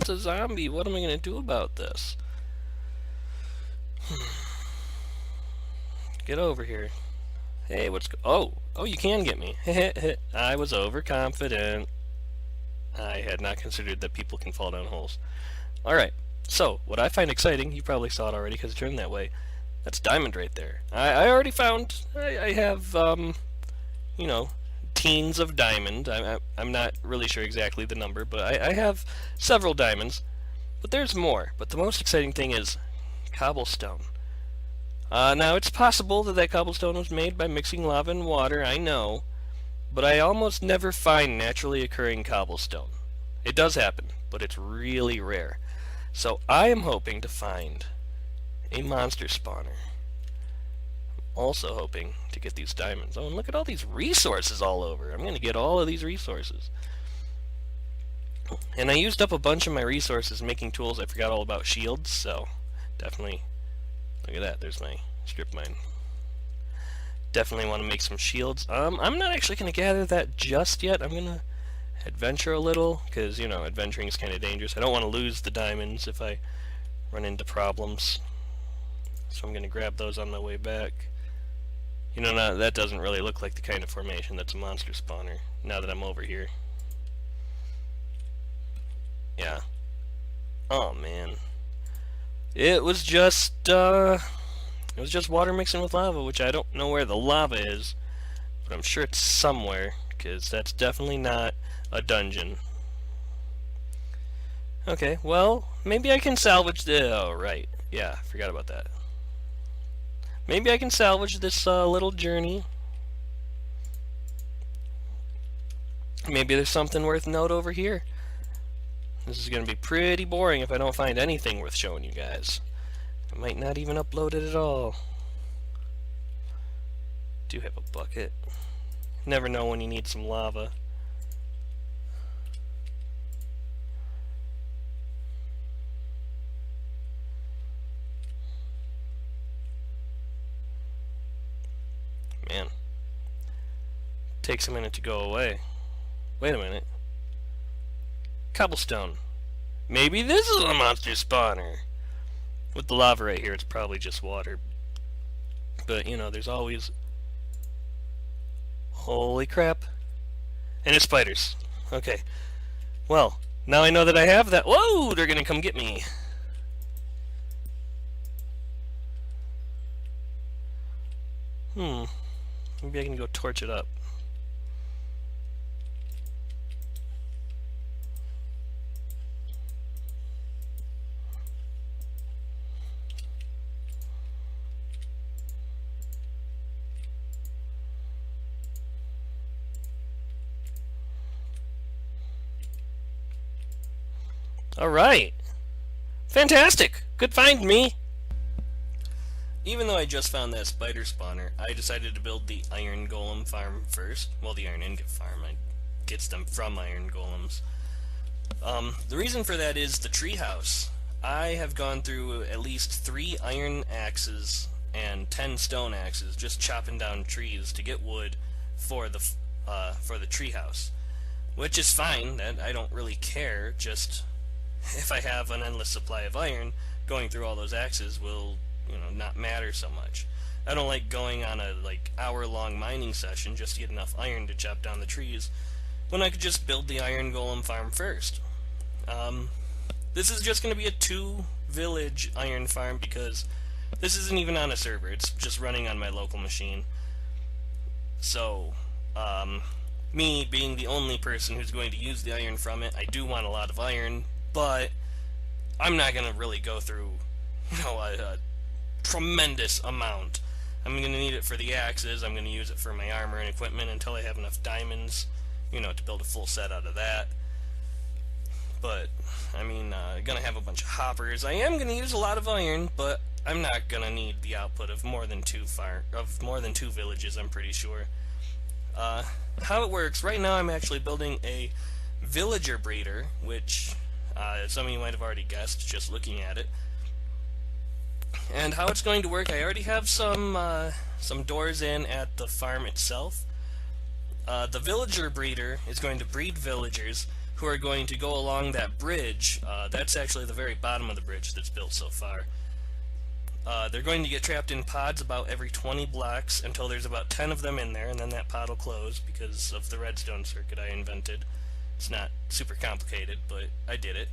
It's a zombie. What am I gonna do about this? Get over here. Hey, oh, you can get me. I was overconfident. I had not considered that people can fall down holes. Alright, so, what I find exciting, you probably saw it already because it turned that way, that's diamond right there. I already found, I have, you know, teens of diamond. I'm not really sure exactly the number, but I have several diamonds. But there's more. But the most exciting thing is cobblestone. Now, it's possible that that cobblestone was made by mixing lava and water, I know, but I almost never find naturally occurring cobblestone. It does happen, but it's really rare. So I am hoping to find a monster spawner. Also hoping to get these diamonds. Oh, and look at all these resources all over. I'm going to get all of these resources. And I used up a bunch of my resources making tools. I forgot all about shields, so definitely, look at that, there's my strip mine. Definitely want to make some shields. I'm not actually going to gather that just yet. I'm going to adventure a little, because, you know, adventuring is kind of dangerous. I don't want to lose the diamonds if I run into problems. So I'm going to grab those on my way back. You know, that doesn't really look like the kind of formation that's a monster spawner, now that I'm over here. Yeah. Oh, man. It was just water mixing with lava, which I don't know where the lava is, but I'm sure it's somewhere, because that's definitely not a dungeon. Okay, well, maybe I can salvage the... Oh, right. Yeah, forgot about that. Maybe I can salvage this little journey. Maybe there's something worth note over here. This is going to be pretty boring if I don't find anything worth showing you guys. I might not even upload it at all. Do have a bucket. Never know when you need some lava. Man. Takes a minute to go away. Wait a minute. Cobblestone. Maybe this is a monster spawner. With the lava right here, it's probably just water. But, you know, there's always... Holy crap. And it's spiders. Okay. Well, now I know that I have that... Whoa! They're gonna come get me. Maybe I can go torch it up. Alright! Fantastic! Good find, me! Even though I just found that spider spawner, I decided to build the iron golem farm first. Well, the iron ingot farm. I gets them from iron golems. The reason for that is the treehouse. I have gone through at least 3 iron axes and 10 stone axes just chopping down trees to get wood for the treehouse. Which is fine, that I don't really care, just if I have an endless supply of iron, going through all those axes will, you know, not matter so much. I don't like going on a hour-long mining session just to get enough iron to chop down the trees, when I could just build the iron golem farm first. This is just going to be a 2-village iron farm because this isn't even on a server, it's just running on my local machine. So, me being the only person who's going to use the iron from it, I do want a lot of iron, but I'm not going to really go through, you know, a tremendous amount. I'm going to need it for the axes, I'm going to use it for my armor and equipment until I have enough diamonds, you know, to build a full set out of that. But, I mean, going to have a bunch of hoppers. I am going to use a lot of iron, but I'm not going to need the output of more than 2 villages, I'm pretty sure. How it works, right now I'm actually building a villager breeder, which some of you might have already guessed just looking at it. And how it's going to work, I already have some doors in at the farm itself. The villager breeder is going to breed villagers who are going to go along that bridge. That's actually the very bottom of the bridge that's built so far. They're going to get trapped in pods about every 20 blocks until there's about 10 of them in there, and then that pod will close because of the redstone circuit I invented. It's not super complicated, but I did it.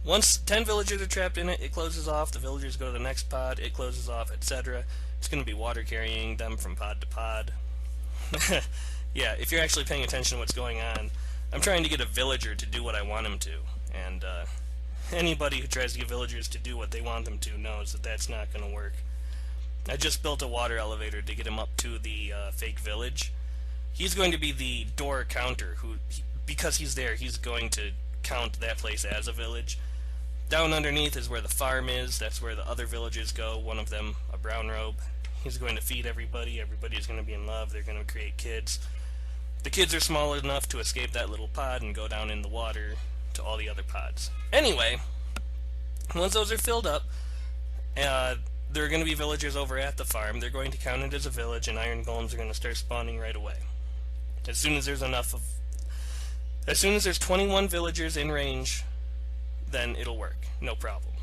Once 10 villagers are trapped in it, it closes off, the villagers go to the next pod, it closes off, etc. It's going to be water carrying them from pod to pod. Yeah, if you're actually paying attention to what's going on, I'm trying to get a villager to do what I want him to, and anybody who tries to get villagers to do what they want them to knows that that's not going to work. I just built a water elevator to get him up to the fake village. He's going to be the door counter, because he's there, he's going to count that place as a village. Down underneath is where the farm is, that's where the other villagers go, one of them a brown robe. He's going to feed everybody, everybody's going to be in love, they're going to create kids. The kids are small enough to escape that little pod and go down in the water to all the other pods. Anyway, once those are filled up, there are going to be villagers over at the farm. They're going to count it as a village, and iron golems are going to start spawning right away. As soon as there's 21 villagers in range, then it'll work. No problem.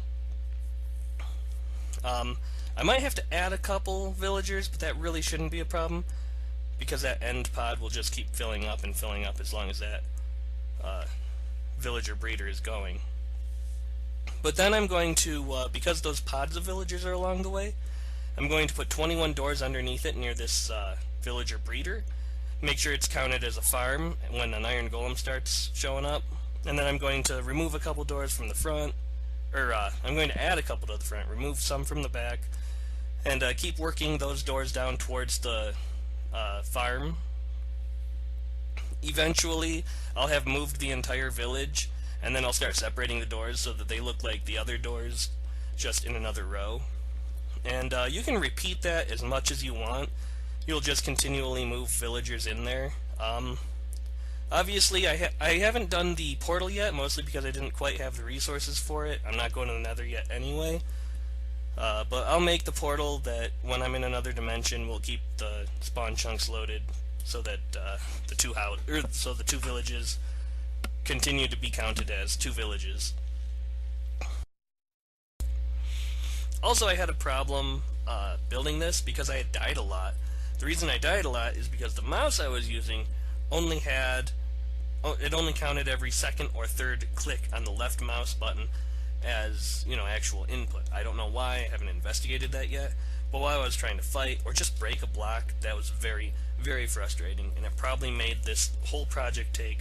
I might have to add a couple villagers, but that really shouldn't be a problem, because that end pod will just keep filling up and filling up as long as that villager breeder is going. But then I'm going to, because those pods of villagers are along the way, I'm going to put 21 doors underneath it near this villager breeder. Make sure it's counted as a farm when an iron golem starts showing up. And then I'm going to remove a couple doors from the front, or I'm going to add a couple to the front, remove some from the back, and keep working those doors down towards the farm. Eventually, I'll have moved the entire village, and then I'll start separating the doors so that they look like the other doors, just in another row. And you can repeat that as much as you want. You'll just continually move villagers in there. Obviously, I haven't done the portal yet, mostly because I didn't quite have the resources for it. I'm not going to the nether yet anyway. But I'll make the portal that when I'm in another dimension will keep the spawn chunks loaded so that the two villages continue to be counted as 2 villages. Also, I had a problem building this because I had died a lot. The reason I died a lot is because the mouse I was using only counted every second or third click on the left mouse button as, actual input. I don't know why, I haven't investigated that yet, but while I was trying to fight or just break a block, that was very, very frustrating, and it probably made this whole project take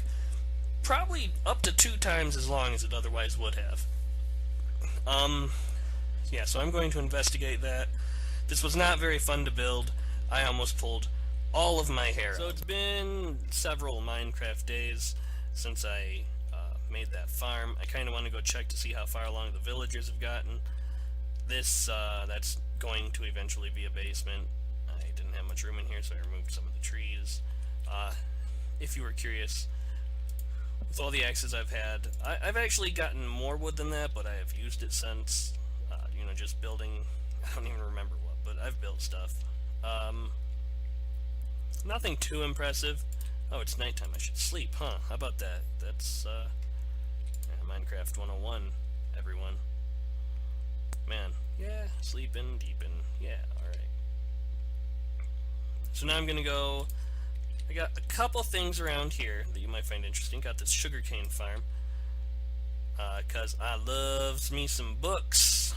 probably up to 2 times as long as it otherwise would have. Yeah, so I'm going to investigate that. This was not very fun to build. I almost pulled all of my hair out. So it's been several Minecraft days since I made that farm. I kind of want to go check to see how far along the villagers have gotten. That's going to eventually be a basement. I didn't have much room in here, so I removed some of the trees. If you were curious, with all the axes I've had, I've actually gotten more wood than that, but I have used it since, just building, I don't even remember what, but I've built stuff. Nothing too impressive. Oh, it's nighttime, I should sleep, huh? How about that? That's, Minecraft 101, everyone. Man, yeah, sleeping, deeping, yeah, alright. So now I'm gonna go, I got a couple things around here that you might find interesting. Got this sugarcane farm, cause I loves me some books.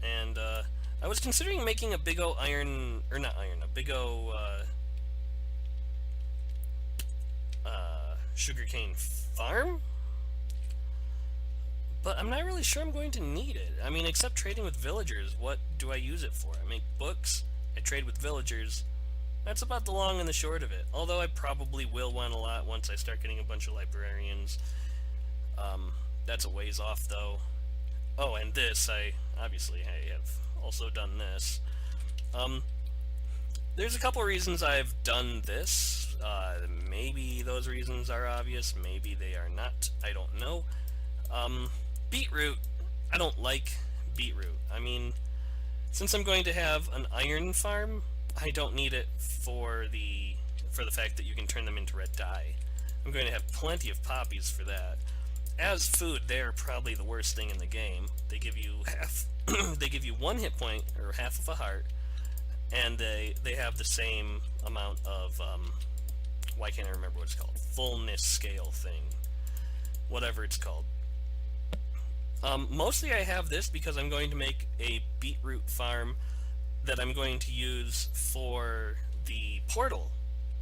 And, I was considering making a big O iron, or not iron, a big O, sugarcane farm? But I'm not really sure I'm going to need it. I mean, except trading with villagers, what do I use it for? I make books, I trade with villagers. That's about the long and the short of it. Although I probably will want a lot once I start getting a bunch of librarians. That's a ways off, though. Oh, and this, I have also done this. There's a couple reasons I've done this. Maybe those reasons are obvious, maybe they are not, I don't know. Beetroot, I don't like beetroot. I mean, since I'm going to have an iron farm, I don't need it for the fact that you can turn them into red dye. I'm going to have plenty of poppies for that. As food, they're probably the worst thing in the game. They give you half they give you 1 hit point or half of a heart, and they have the same amount of why can't I remember what it's called? Fullness scale thing. Whatever it's called. Mostly I have this because I'm going to make a beetroot farm that I'm going to use for the portal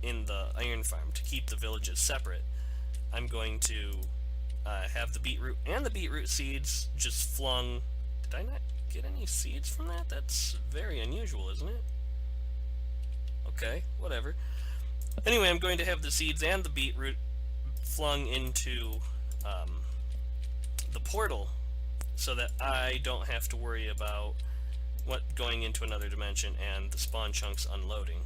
in the iron farm to keep the villages separate. I'm going to have the beetroot and the beetroot seeds just flung. Did I not get any seeds from that? That's very unusual, isn't it? Okay, whatever. Anyway, I'm going to have the seeds and the beetroot flung into the portal so that I don't have to worry about going into another dimension and the spawn chunks unloading.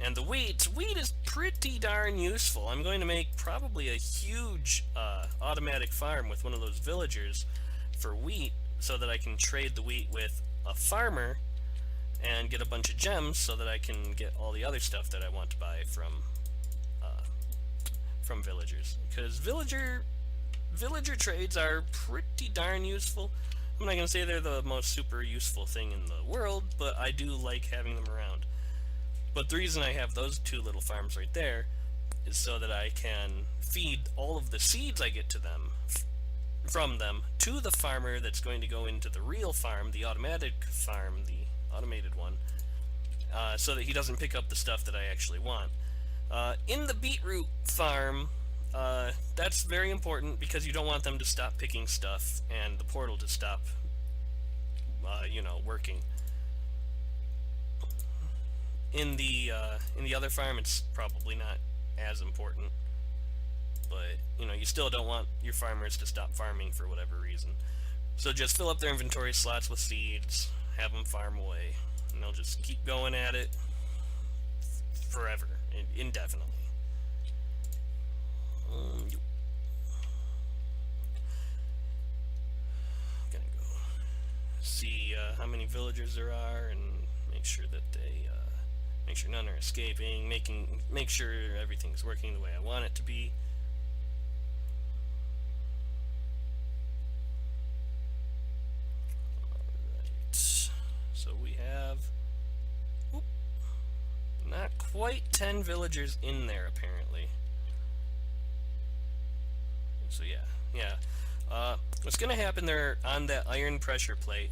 And the wheat is pretty darn useful. I'm going to make probably a huge automatic farm with one of those villagers for wheat so that I can trade the wheat with a farmer and get a bunch of gems so that I can get all the other stuff that I want to buy from villagers. Because villager trades are pretty darn useful. I'm not going to say they're the most super useful thing in the world, but I do like having them around. But the reason I have those 2 little farms right there is so that I can feed all of the seeds I get from them to the farmer that's going to go into the real farm, the automated farm, the automated one, so that he doesn't pick up the stuff that I actually want. In the beetroot farm, that's very important because you don't want them to stop picking stuff and the portal to stop, working. In the other farm, it's probably not as important, but you still don't want your farmers to stop farming for whatever reason. So just fill up their inventory slots with seeds, have them farm away, and they'll just keep going at it forever, indefinitely. Gonna go see how many villagers there are and make sure that make sure none are escaping, make sure everything's working the way I want it to be. Alright, so we have not quite 10 villagers in there apparently. So yeah. What's going to happen there on that iron pressure plate,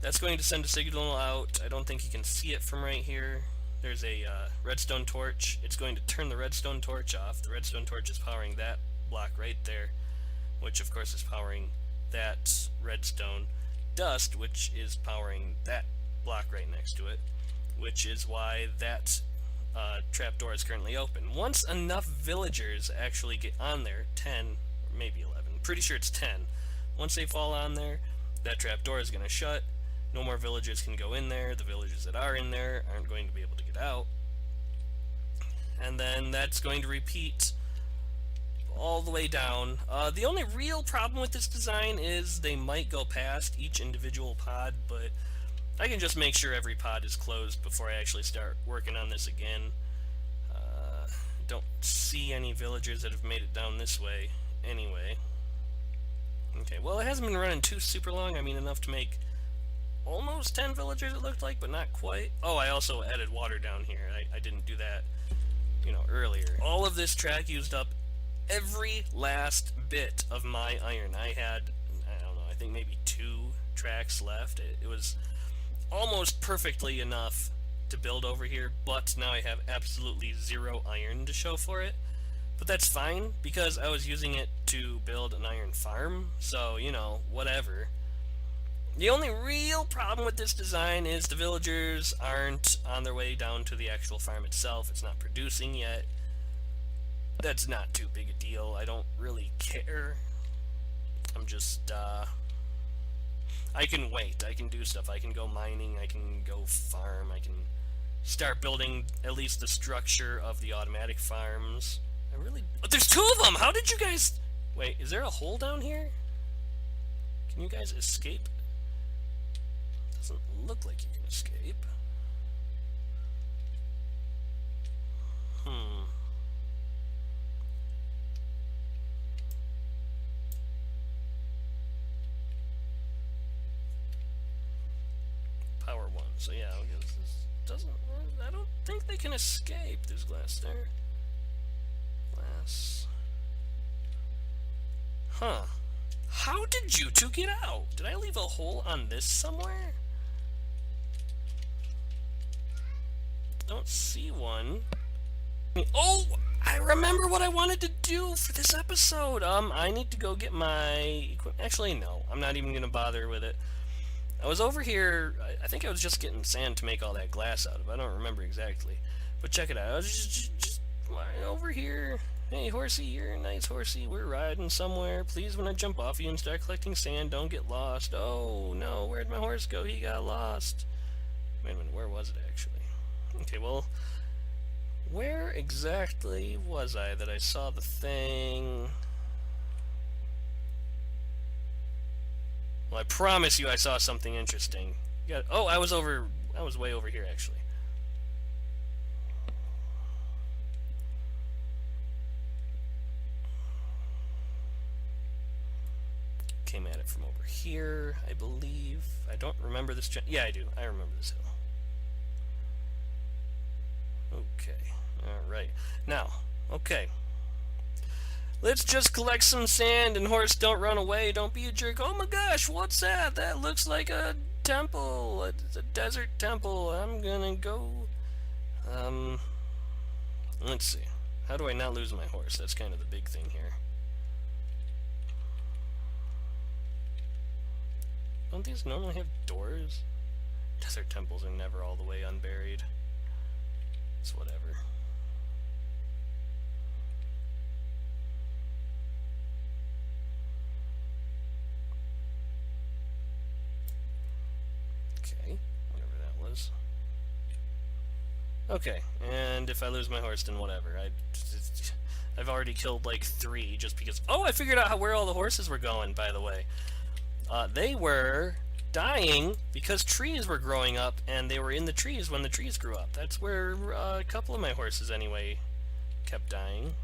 that's going to send a signal out. I don't think you can see it from right here. There's a redstone torch. It's going to turn the redstone torch off. The redstone torch is powering that block right there, which of course is powering that redstone dust, which is powering that block right next to it, which is why that trapdoor is currently open. Once enough villagers actually get on there, 10, or maybe 11, pretty sure it's 10, once they fall on there, that trapdoor is going to shut. No more villagers can go in there. The villagers that are in there aren't going to be able to get out. And then that's going to repeat all the way down. The only real problem with this design is they might go past each individual pod, but I can just make sure every pod is closed before I actually start working on this again. Don't see any villagers that have made it down this way anyway. Okay, well, it hasn't been running too super long. I mean, enough to make almost 10 villagers, it looked like, but not quite. Oh, I also added water down here. I didn't do that, earlier. All of this track used up every last bit of my iron. I had, I don't know, I think maybe 2 tracks left. It was almost perfectly enough to build over here, but now I have absolutely 0 iron to show for it. But that's fine, because I was using it to build an iron farm, so, whatever. The only real problem with this design is the villagers aren't on their way down to the actual farm itself. It's not producing yet. That's not too big a deal. I don't really care. I'm just, I can wait. I can do stuff. I can go mining. I can go farm. I can start building at least the structure of the automatic farms. Oh, there's 2 of them! How did you guys... Wait, is there a hole down here? Can you guys escape? Doesn't look like you can escape. Power 1. So yeah, I guess this doesn't... I don't think they can escape. There's glass there. Glass. Huh. How did you two get out? Did I leave a hole on this somewhere? Don't see one. Oh! I remember what I wanted to do for this episode. I need to go get my equipment. Actually, no. I'm not even gonna bother with it. I was over here. I think I was just getting sand to make all that glass out of. I don't remember exactly. But check it out. I was just over here. Hey, horsey, you're a nice horsey. We're riding somewhere. Please, when I jump off you and start collecting sand, don't get lost. Oh, no. Where'd my horse go? He got lost. Wait a minute. Where was it, actually? Okay, well, where exactly was I that I saw the thing? Well, I promise you I saw something interesting. Oh, I was way over here, actually. Came at it from over here, I believe. I don't remember this. Yeah, I do. I remember this hill. Okay. Alright. Now, okay. Let's just collect some sand and horse, don't run away. Don't be a jerk. Oh my gosh, what's that? That looks like a temple. It's a desert temple. I'm gonna go. Let's see. How do I not lose my horse? That's kind of the big thing here. Don't these normally have doors? Desert temples are never all the way unburied. It's whatever. Okay, whatever that was. Okay, and if I lose my horse, then whatever. I've already killed like 3 just because... Oh, I figured out where all the horses were going, by the way. They were dying because trees were growing up, and they were in the trees when the trees grew up. That's where a couple of my horses, anyway, kept dying.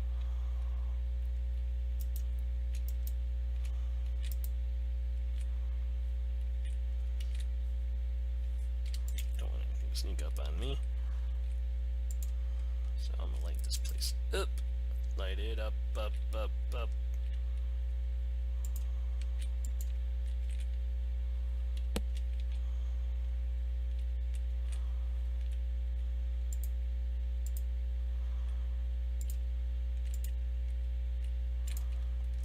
Don't want anything to sneak up on me. So I'm gonna light this place up. Light it up, up, up, up.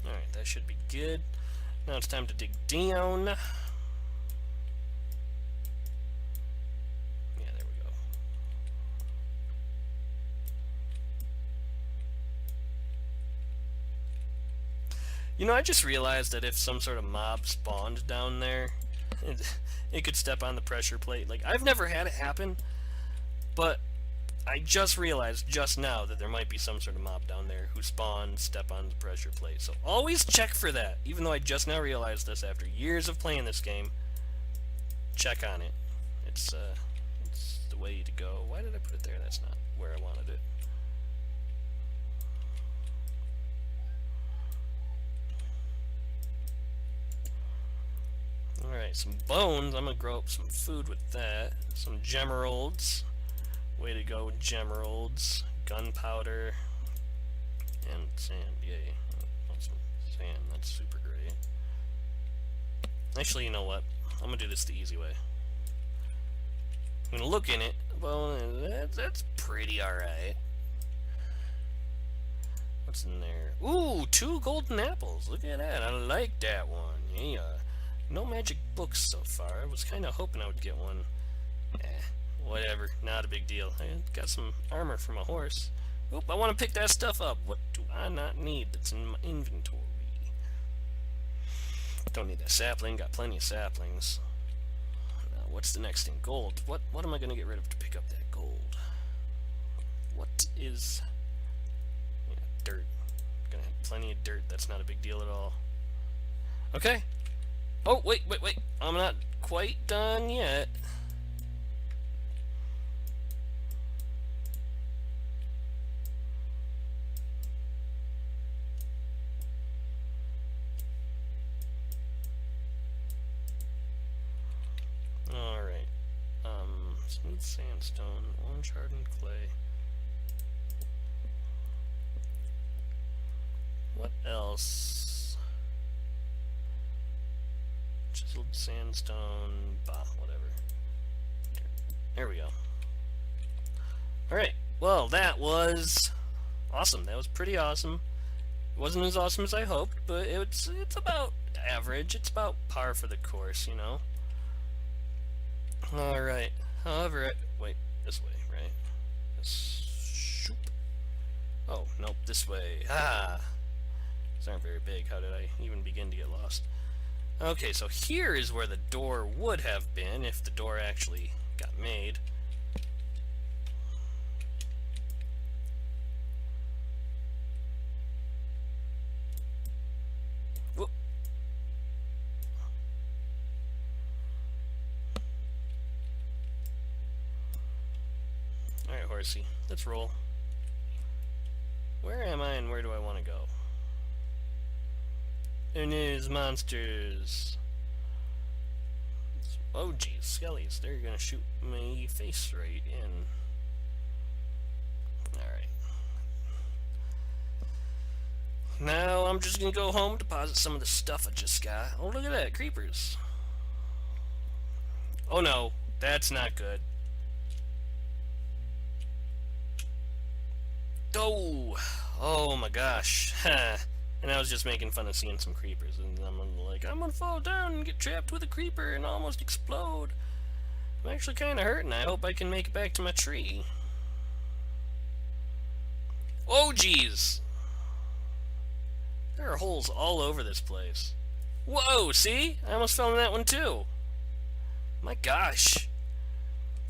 Alright, that should be good. Now it's time to dig down. Yeah, there we go. You know, I just realized that if some sort of mob spawned down there, it could step on the pressure plate. Like, I've never had it happen, but I just realized just now that there might be some sort of mob down there who spawns, step on the pressure plate. So always check for that. Even though I just now realized this after years of playing this game, check on it. It's the way to go. Why did I put it there? That's not where I wanted it. Alright, some bones. I'm gonna grow up some food with that. Some gemeralds. Way to go, gemeralds. Gunpowder. And sand. Yay. Want some sand. That's super great. Actually, you know what? I'm gonna do this the easy way. I'm gonna look in it. Well, that's pretty alright. What's in there? Ooh, 2 golden apples. Look at that. I like that one. Yeah. No magic books so far. I was kind of hoping I would get one. Whatever. Not a big deal. I got some armor from a horse. Oop, I want to pick that stuff up. What do I not need that's in my inventory? Don't need that sapling. Got plenty of saplings. Now, what's the next thing? Gold. What am I going to get rid of to pick up that gold? What is... Yeah, dirt. Gonna have plenty of dirt. That's not a big deal at all. Okay. Oh, wait. I'm not quite done yet. Alright. Smooth sandstone, orange hardened clay. What else? Chiseled sandstone, whatever. There we go. Alright, well, that was awesome. That was pretty awesome. It wasn't as awesome as I hoped, but it's about average. It's about par for the course, you know? Alright. However, wait, this way, right? Shoop. Oh, nope, this way. These aren't very big. How did I even begin to get lost? Okay, so here is where the door would have been if the door actually got made. Whoop. Alright, horsey, let's roll. Where am I and where do I want to go? There is monsters. Oh geez, skellies. They're gonna shoot my face right in. Alright. Now I'm just gonna go home, deposit some of the stuff I just got. Oh, look at that, creepers. Oh no, that's not good. Oh my gosh. And I was just making fun of seeing some creepers, and I'm like, I'm gonna fall down and get trapped with a creeper and almost explode. I'm actually kind of hurting. I hope I can make it back to my tree. Oh geez! There are holes all over this place. Whoa, see? I almost fell in that one too. My gosh.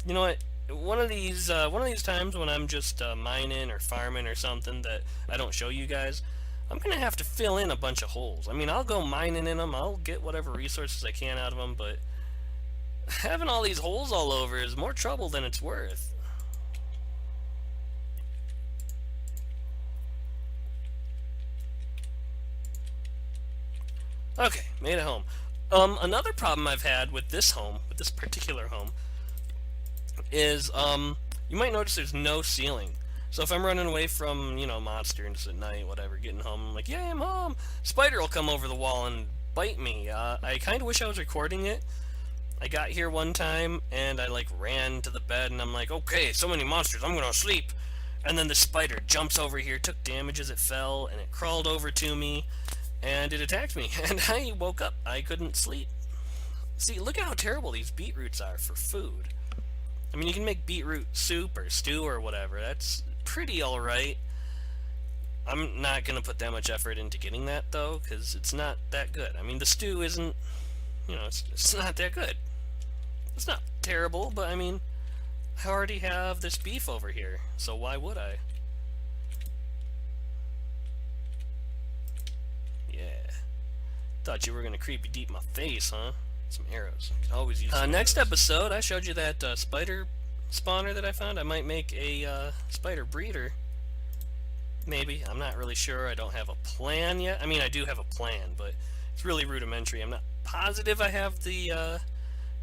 You know what? One of these times when I'm just mining or farming or something that I don't show you guys, I'm gonna have to fill in a bunch of holes. I mean, I'll go mining in them, I'll get whatever resources I can out of them, but having all these holes all over is more trouble than it's worth. Okay, made it home. Another problem I've had with this home, with this particular home, is you might notice there's no ceiling. So if I'm running away from, you know, monster and just at night, whatever, getting home, I'm like, yay, I'm home! Spider will come over the wall and bite me. I kind of wish I was recording it. I got here one time and I like ran to the bed and I'm like, okay, so many monsters, I'm gonna sleep. And then the spider jumps over here, took damage as it fell, and it crawled over to me and it attacked me. And I woke up. I couldn't sleep. See, look at how terrible these beetroots are for food. I mean, you can make beetroot soup or stew or whatever. That's pretty alright. I'm not going to put that much effort into getting that, though, because it's not that good. I mean, the stew isn't, you know, it's not that good. It's not terrible, but I mean, I already have this beef over here, so why would I? Yeah. Thought you were going to creepy deep my face, huh? Some arrows. Could always use some Next arrows. episode, I showed you that spider spawner that I found. I might make a spider breeder. Maybe. I'm not really sure. I don't have a plan yet. I mean, I do have a plan, but it's really rudimentary. I'm not positive I have the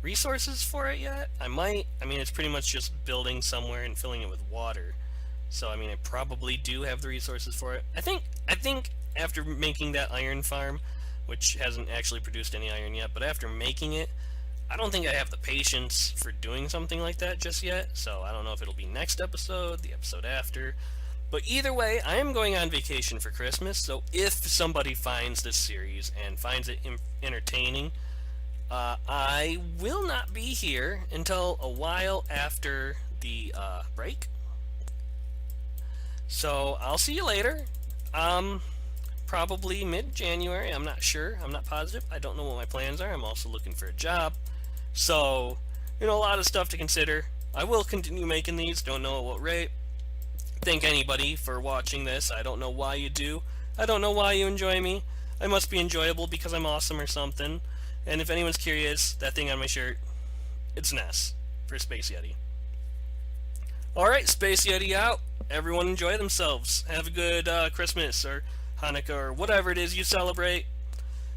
resources for it yet. I might. I mean, it's pretty much just building somewhere and filling it with water. So, I mean, I probably do have the resources for it. I think after making that iron farm, which hasn't actually produced any iron yet, but after making it, I don't think I have the patience for doing something like that just yet, so I don't know if it'll be next episode, the episode after. But either way, I am going on vacation for Christmas, so if somebody finds this series and finds it entertaining, I will not be here until a while after the break. So I'll see you later. Probably mid-January. I'm not sure. I'm not positive. I don't know what my plans are. I'm also looking for a job. So, you know, a lot of stuff to consider. I will continue making these. Don't know at what rate. Thank anybody for watching this. I don't know why you do. I don't know why you enjoy me. I must be enjoyable because I'm awesome or something. And if anyone's curious, that thing on my shirt, it's an S for Space Yeti. Alright, Space Yeti out. Everyone enjoy themselves. Have a good Christmas or Hanukkah or whatever it is you celebrate.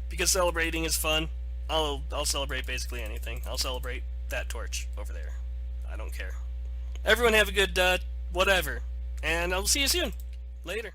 Because celebrating is fun. I'll celebrate basically anything. I'll celebrate that torch over there. I don't care. Everyone have a good whatever. And I'll see you soon. Later.